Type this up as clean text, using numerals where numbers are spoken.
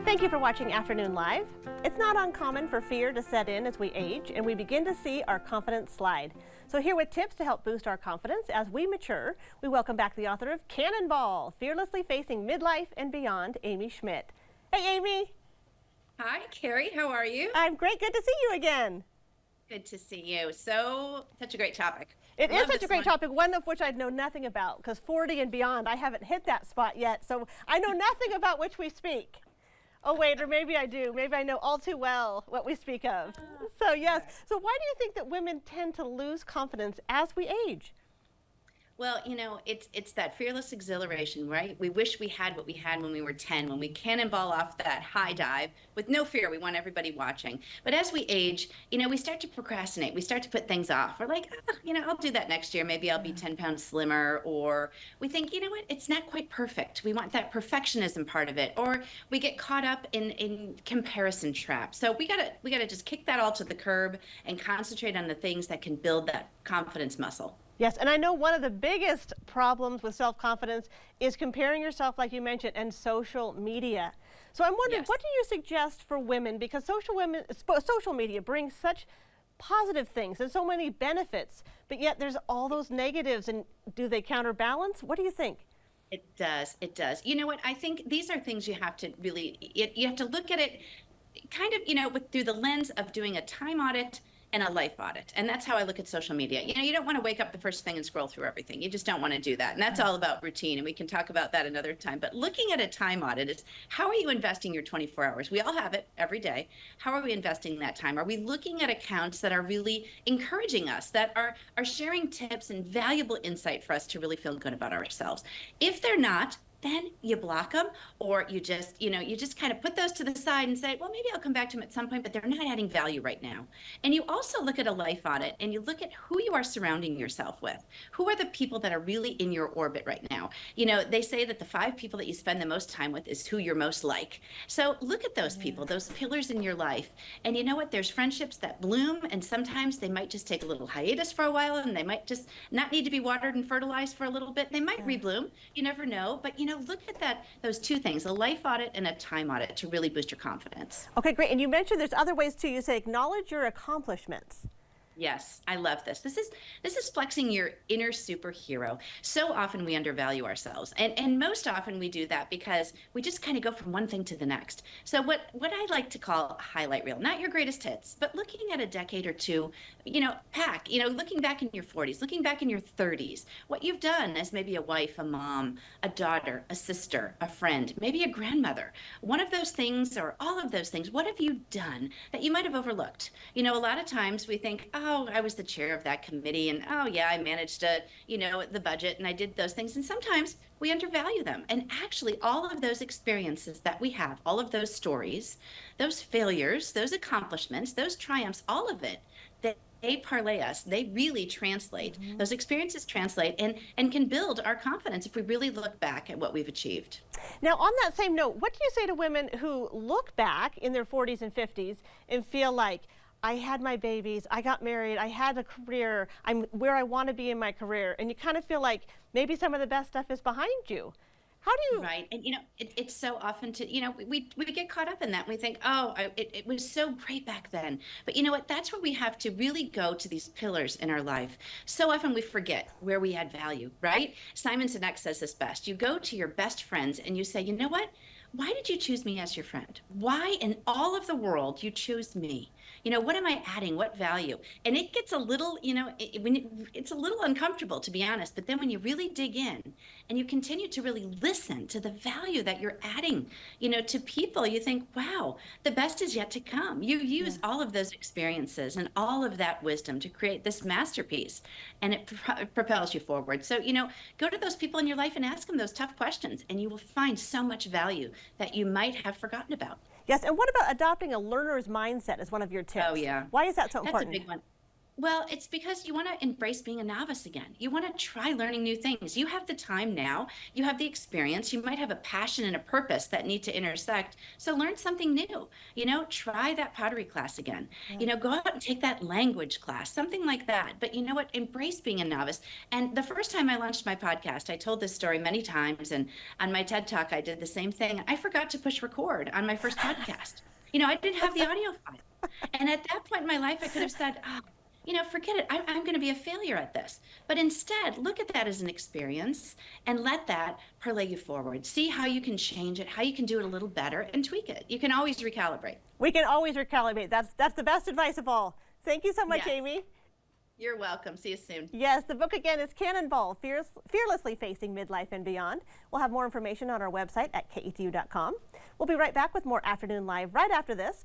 Thank you for watching Afternoon Live. It's not uncommon for fear to set in as we age and we begin to see our confidence slide. So here with tips to help boost our confidence as we mature, we welcome back the author of Cannonball, Fearlessly Facing Midlife and Beyond, Amy Schmidt. Hey, Amy. Hi, Carrie. How are you? I'm great. Good to see you again. Good to see you. Such a great topic. It is such a great topic, one of which I know nothing about, because 40 and beyond, I haven't hit that spot yet, so I know nothing about which we speak. Oh, wait, or maybe I do. Maybe I know all too well what we speak of. So, yes. So why do you think that women tend to lose confidence as we age? Well, it's that fearless exhilaration, right? We wish we had what we had when we were 10, when we cannonball off that high dive with no fear. We want everybody watching. But as we age, we start to procrastinate. We start to put things off. We're like, I'll do that next year. Maybe I'll be 10 pounds slimmer. Or we think, what, it's not quite perfect. We want that perfectionism part of it. Or we get caught up in comparison traps. So we gotta just kick that all to the curb and concentrate on the things that can build that confidence muscle. Yes, and I know one of the biggest problems with self-confidence is comparing yourself, like you mentioned, and social media. So I'm wondering, Yes. what do you suggest for women? Because social media brings such positive things and so many benefits, but yet there's all those negatives, and do they counterbalance? What do you think? It does. It does. You know what? I think these are things you have to really, you have to look at it kind of, through the lens of doing a time audit and a life audit. And that's how I look at social media. You don't want to wake up the first thing and scroll through everything. You just don't want to do that. And that's all about routine. And we can talk about that another time. But looking at a time audit is, how are you investing your 24 hours? We all have it every day. How are we investing that time? Are we looking at accounts that are really encouraging us, that are sharing tips and valuable insight for us to really feel good about ourselves? If they're not, then you block them, or you just kind of put those to the side and say, well, maybe I'll come back to them at some point, but they're not adding value right now. And you also look at a life audit and you look at who you are surrounding yourself with. Who are the people that are really in your orbit right now? They say that the 5 people that you spend the most time with is who you're most like. So look at those people, those pillars in your life. And you know what? There's friendships that bloom, and sometimes they might just take a little hiatus for a while, and they might just not need to be watered and fertilized for a little bit. They might rebloom. You never know. But look at those two things, a life audit and a time audit, to really boost your confidence. Okay, great. And you mentioned there's other ways too. You say acknowledge your accomplishments. Yes, I love this. This is flexing your inner superhero. So often we undervalue ourselves. And most often we do that because we just kind of go from one thing to the next. So what I like to call a highlight reel, not your greatest hits, but looking at a decade or two, looking back in your 40s, looking back in your 30s, what you've done as maybe a wife, a mom, a daughter, a sister, a friend, maybe a grandmother. One of those things or all of those things, what have you done that you might have overlooked? A lot of times we think, oh, I was the chair of that committee, and oh yeah, I managed the budget, and I did those things. And sometimes we undervalue them. And actually, all of those experiences that we have, all of those stories, those failures, those accomplishments, those triumphs, all of it, they parlay us. They really translate. Those experiences translate and can build our confidence if we really look back at what we've achieved. Now, on that same note, what do you say to women who look back in their 40s and 50s and feel like, I had my babies, I got married, I had a career, I'm where I want to be in my career, and you kind of feel like maybe some of the best stuff is behind you? How do you? Right. And, it's so often we get caught up in that. And we think, oh, it was so great back then. But you know what? That's where we have to really go to these pillars in our life. So often we forget where we add value, right? Simon Sinek says this best. You go to your best friends and you say, you know what? Why did you choose me as your friend? Why in all of the world you chose me? What am I adding? What value? And it gets a little, it's a little uncomfortable, to be honest. But then when you really dig in and you continue to really listen to the value that you're adding, to people, you think, wow, the best is yet to come. You use all of those experiences and all of that wisdom to create this masterpiece, and it propels you forward. So, go to those people in your life and ask them those tough questions, and you will find so much value that you might have forgotten about. Yes, and what about adopting a learner's mindset as one of your tips? Oh, yeah. Why is that so important? That's a big one. Well, it's because you want to embrace being a novice again. You want to try learning new things. You have the time now, you have the experience, you might have a passion and a purpose that need to intersect. So learn something new. Try that pottery class again. Go out and take that language class, something like that. But you know what? Embrace being a novice. And the first time I launched my podcast, I told this story many times. And on my TED Talk, I did the same thing. I forgot to push record on my first podcast. I didn't have the audio file. And at that point in my life, I could have said, oh, forget it. I'm going to be a failure at this. But instead, look at that as an experience and let that parlay you forward. See how you can change it, how you can do it a little better and tweak it. You can always recalibrate. We can always recalibrate. That's the best advice of all. Thank you so much, Yeah. Amy. You're welcome. See you soon. Yes, the book again is Cannonball, Fearlessly Facing Midlife and Beyond. We'll have more information on our website at ketu.com. We'll be right back with more Afternoon Live right after this.